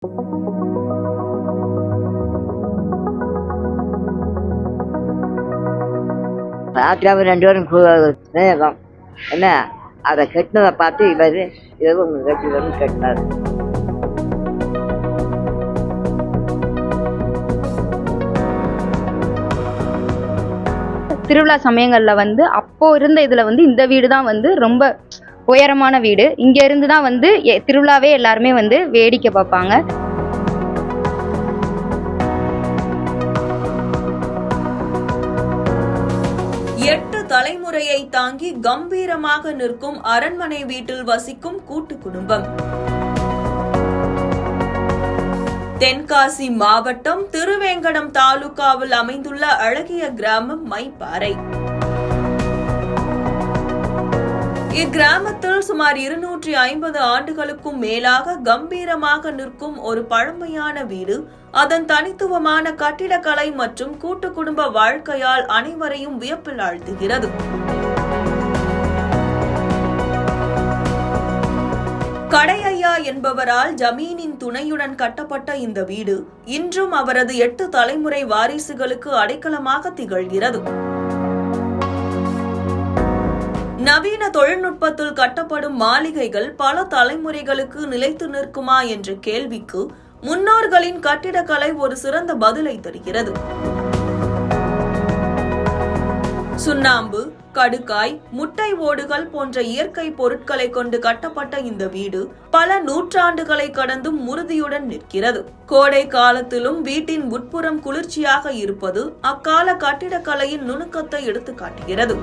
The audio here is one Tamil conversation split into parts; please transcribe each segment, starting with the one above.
ராத்திரி 2 பேரும் ஸ்நேகம் என்ன அதை கட்டினதை பார்த்து இவர் ஏதோ உங்க கட்டி வந்து கட்டினார். திருவிழா சமயங்கள்ல வந்து அப்போ இருந்த இதுல வந்து இந்த வீடு தான் வந்து ரொம்ப உயரமான வீடு. இங்க இருந்து தான் வந்து திருவிழாவே எல்லாருமே வந்து வேடிக்கை பார்ப்பாங்க. எட்டு தலைமுறையை தாங்கி கம்பீரமாக நிற்கும் அரண்மனை வீட்டில் வசிக்கும் கூட்டு குடும்பம். தென்காசி மாவட்டம் திருவேங்கடம் தாலுகாவில் அமைந்துள்ள அழகிய கிராமம் மைப்பாறை. இக்கிராமத்தில் சுமார் 250 ஆண்டுகளுக்கும் மேலாக கம்பீரமாக நிற்கும் ஒரு பழமையான வீடு அதன் தனித்துவமான கட்டிடக்கலை மற்றும் கூட்டு குடும்ப வாழ்க்கையால் அனைவரையும் வியப்பில் ஆழ்த்துகிறது. கடையா என்பவரால் ஜமீனின் துணையுடன் கட்டப்பட்ட இந்த வீடு இன்றும் அவரது 8 தலைமுறை வாரிசுகளுக்கு அடைக்கலமாக திகழ்கிறது. நவீன தொழில்நுட்பத்தில் கட்டப்படும் மாளிகைகள் பல தலைமுறைகளுக்கு நிலைத்து நிற்குமா என்ற கேள்விக்கு முன்னோர்களின் கட்டிடக்கலை ஒரு சிறந்த பதிலை தருகிறது. சுண்ணாம்பு, கடுக்காய், முட்டை ஓடுகள் போன்ற இயற்கை பொருட்களை கொண்டு கட்டப்பட்ட இந்த வீடு பல நூற்றாண்டுகளை கடந்தும் உறுதியுடன் நிற்கிறது. கோடை காலத்திலும் வீட்டின் உட்புறம் குளிர்ச்சியாக இருப்பது அக்கால கட்டிடக்கலையின் நுணுக்கத்தை எடுத்துக்காட்டுகிறது.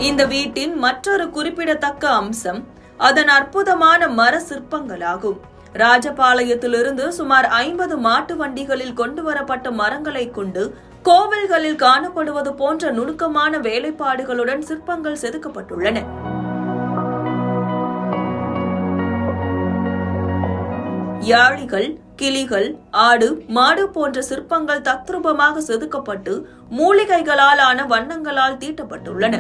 இந்த வீட்டின் மற்றொரு குறிப்பிடத்தக்க அம்சம் அதன் அற்புதமான மர சிற்பங்களாகும். ராஜபாளையத்திலிருந்து சுமார் 50 மாட்டு வண்டிகளில் கொண்டு வரப்பட்ட மரங்களை கொண்டு கோவில்களில் காணப்படுவது போன்ற நுணுக்கமான வேலைப்பாடுகளுடன் சிற்பங்கள் செதுக்கப்பட்டுள்ளன. யாழிகள், கிளிகள், ஆடு, மாடு போன்ற சிற்பங்கள் தத்ரூபமாக செதுக்கப்பட்டு மூலிகைகளால் ஆன வண்ணங்களால் தீட்டப்பட்டுள்ளன.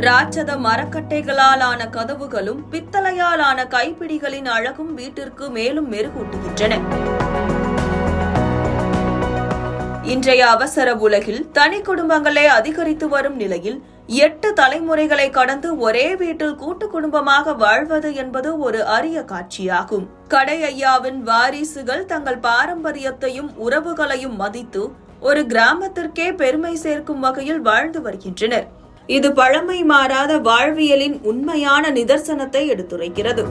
ராட்சத மரக்கட்டைகளால் ஆன கதவுகளும் பித்தளையால் ஆன கைப்பிடிகளின் அழகும் வீட்டிற்கு மேலும் மெருகூட்டுகின்றன. இன்றைய அவசர உலகில் தனி குடும்பங்களே அதிகரித்து வரும் நிலையில் 8 தலைமுறைகளை கடந்து ஒரே வீட்டில் கூட்டு குடும்பமாக வாழ்வது என்பது ஒரு அரிய காட்சியாகும். கடையாவின் வாரிசுகள் தங்கள் பாரம்பரியத்தையும் உறவுகளையும் மதித்து ஒரு கிராமத்திற்கே பெருமை சேர்க்கும் வகையில் வாழ்ந்து வருகின்றனர். இது பழமை மாறாத வாழ்வியலின் உண்மையான நிதர்சனத்தை எடுத்துரைக்கிறது.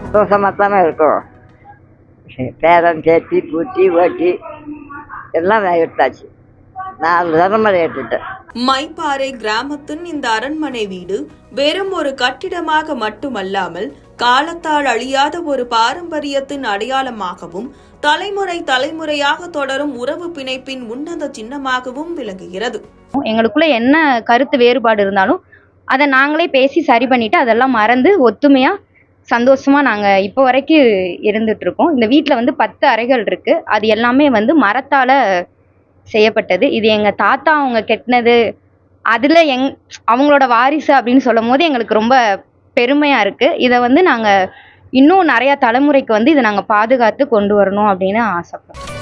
சந்தோஷமாத்தானே இருக்கும். பேரன் பேத்தி பூட்டி ஓட்டி எல்லாம் எடுத்தாச்சு. 4 தலைமுறை எடுத்துட்டேன். மைப்பாறை கிராமத்தின் இந்த அரண்மனை வீடு வெறும் ஒரு கட்டிடமாக மட்டுமல்லாமல் காலத்தால் அழியாத ஒரு பாரம்பரியத்தின் அடையாளமாகவும் தலைமுறையாக தொடரும் உறவு பிணைப்பின் உன்னத சின்னமாகவும் விளங்குகிறது. எங்களுக்குள்ள என்ன கருத்து வேறுபாடு இருந்தாலும் அதை நாங்களே பேசி சரி பண்ணிட்டு அதெல்லாம் மறந்து ஒத்துமையா சந்தோஷமா நாங்க இப்போ வரைக்கும் இருந்துட்டு இருக்கோம். இந்த வீட்டில் வந்து 10 அறைகள் இருக்கு. அது எல்லாமே வந்து மரத்தால செய்யப்பட்டது. இது எங்க தாத்தா அவங்க கெட்டினது. அதுல அவங்களோட வாரிசு அப்படின்னு சொல்லும் போது எங்களுக்கு ரொம்ப பெருமையா இருக்கு. இதை வந்து நாங்க இன்னும் நிறைய தலைமுறைக்கு வந்து இதை நாங்க பாதுகாத்து கொண்டு வரணும் அப்படின்னு ஆசைப்படுறோம்.